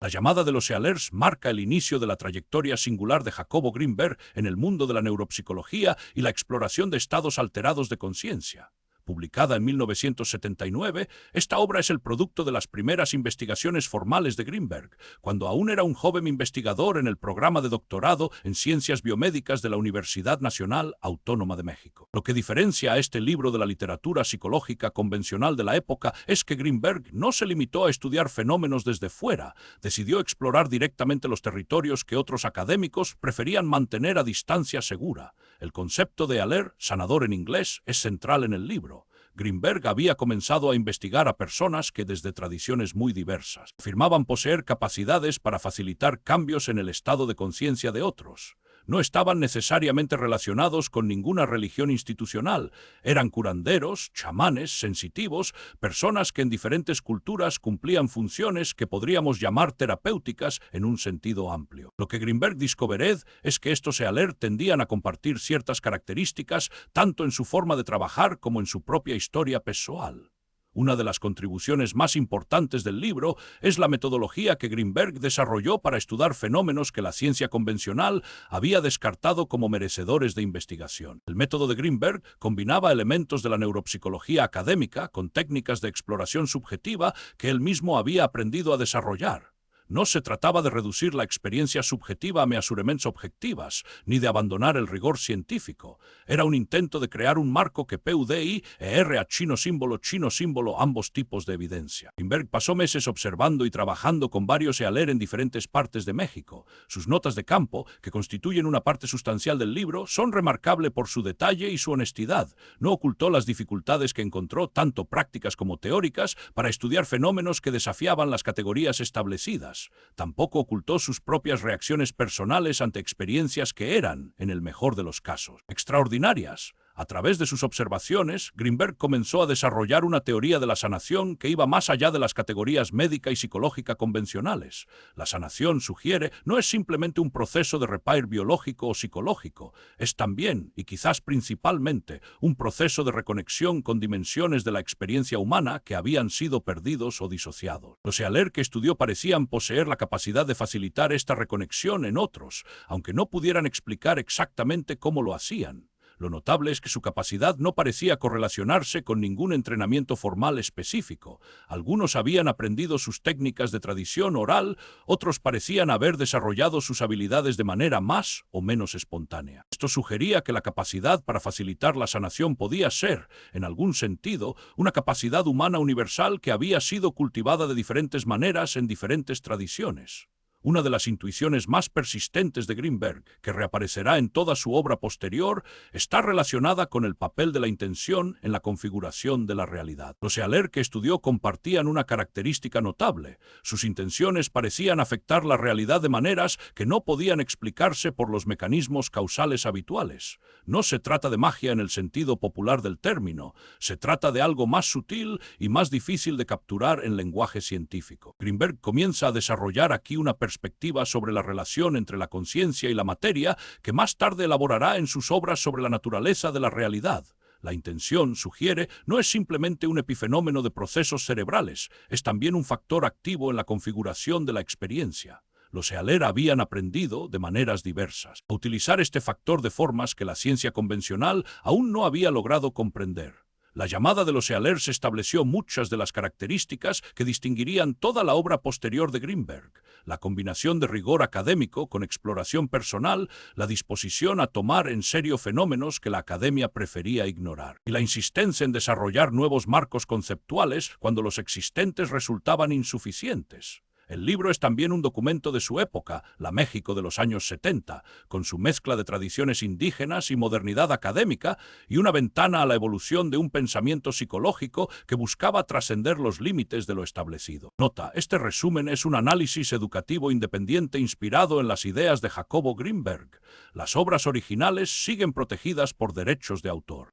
La llamada de los Ehlers marca el inicio de la trayectoria singular de Jacobo Grinberg en el mundo de la neuropsicología y la exploración de estados alterados de conciencia. Publicada en 1979, esta obra es el producto de las primeras investigaciones formales de Grinberg, cuando aún era un joven investigador en el programa de doctorado en Ciencias Biomédicas de la Universidad Nacional Autónoma de México. Lo que diferencia a este libro de la literatura psicológica convencional de la época es que Grinberg no se limitó a estudiar fenómenos desde fuera, decidió explorar directamente los territorios que otros académicos preferían mantener a distancia segura. El concepto de Ehler, sanador en inglés, es central en el libro. Grinberg había comenzado a investigar a personas que desde tradiciones muy diversas afirmaban poseer capacidades para facilitar cambios en el estado de conciencia de otros. No estaban necesariamente relacionados con ninguna religión institucional. Eran curanderos, chamanes, sensitivos, personas que en diferentes culturas cumplían funciones que podríamos llamar terapéuticas en un sentido amplio. Lo que Grinberg discovered es que estos Ehler tendían a compartir ciertas características tanto en su forma de trabajar como en su propia historia personal. Una de las contribuciones más importantes del libro es la metodología que Grinberg desarrolló para estudiar fenómenos que la ciencia convencional había descartado como merecedores de investigación. El método de Grinberg combinaba elementos de la neuropsicología académica con técnicas de exploración subjetiva que él mismo había aprendido a desarrollar. No se trataba de reducir la experiencia subjetiva a measurements objetivas, ni de abandonar el rigor científico. Era un intento de crear un marco que PUDI e R a chino símbolo ambos tipos de evidencia. Grinberg pasó meses observando y trabajando con varios Ehler en diferentes partes de México. Sus notas de campo, que constituyen una parte sustancial del libro, son remarcables por su detalle y su honestidad. No ocultó las dificultades que encontró, tanto prácticas como teóricas, para estudiar fenómenos que desafiaban las categorías establecidas. Tampoco ocultó sus propias reacciones personales ante experiencias que eran, en el mejor de los casos, extraordinarias. A través de sus observaciones, Grinberg comenzó a desarrollar una teoría de la sanación que iba más allá de las categorías médica y psicológica convencionales. La sanación, sugiere, no es simplemente un proceso de repair biológico o psicológico, es también, y quizás principalmente, un proceso de reconexión con dimensiones de la experiencia humana que habían sido perdidos o disociados. Los Ehler que estudió parecían poseer la capacidad de facilitar esta reconexión en otros, aunque no pudieran explicar exactamente cómo lo hacían. Lo notable es que su capacidad no parecía correlacionarse con ningún entrenamiento formal específico. Algunos habían aprendido sus técnicas de tradición oral, otros parecían haber desarrollado sus habilidades de manera más o menos espontánea. Esto sugería que la capacidad para facilitar la sanación podía ser, en algún sentido, una capacidad humana universal que había sido cultivada de diferentes maneras en diferentes tradiciones. Una de las intuiciones más persistentes de Grinberg, que reaparecerá en toda su obra posterior, está relacionada con el papel de la intención en la configuración de la realidad. Los Ehler que estudió compartían una característica notable. Sus intenciones parecían afectar la realidad de maneras que no podían explicarse por los mecanismos causales habituales. No se trata de magia en el sentido popular del término, se trata de algo más sutil y más difícil de capturar en lenguaje científico. Grinberg comienza a desarrollar aquí una perspectiva sobre la relación entre la conciencia y la materia que más tarde elaborará en sus obras sobre la naturaleza de la realidad. La intención, sugiere, no es simplemente un epifenómeno de procesos cerebrales, es también un factor activo en la configuración de la experiencia. Los Ehler habían aprendido, de maneras diversas, a utilizar este factor de formas que la ciencia convencional aún no había logrado comprender. La llamada de los Ehler estableció muchas de las características que distinguirían toda la obra posterior de Grinberg: la combinación de rigor académico con exploración personal, la disposición a tomar en serio fenómenos que la academia prefería ignorar, y la insistencia en desarrollar nuevos marcos conceptuales cuando los existentes resultaban insuficientes. El libro es también un documento de su época, la México de los años 70, con su mezcla de tradiciones indígenas y modernidad académica, y una ventana a la evolución de un pensamiento psicológico que buscaba trascender los límites de lo establecido. Nota, este resumen es un análisis educativo independiente inspirado en las ideas de Jacobo Grinberg. Las obras originales siguen protegidas por derechos de autor.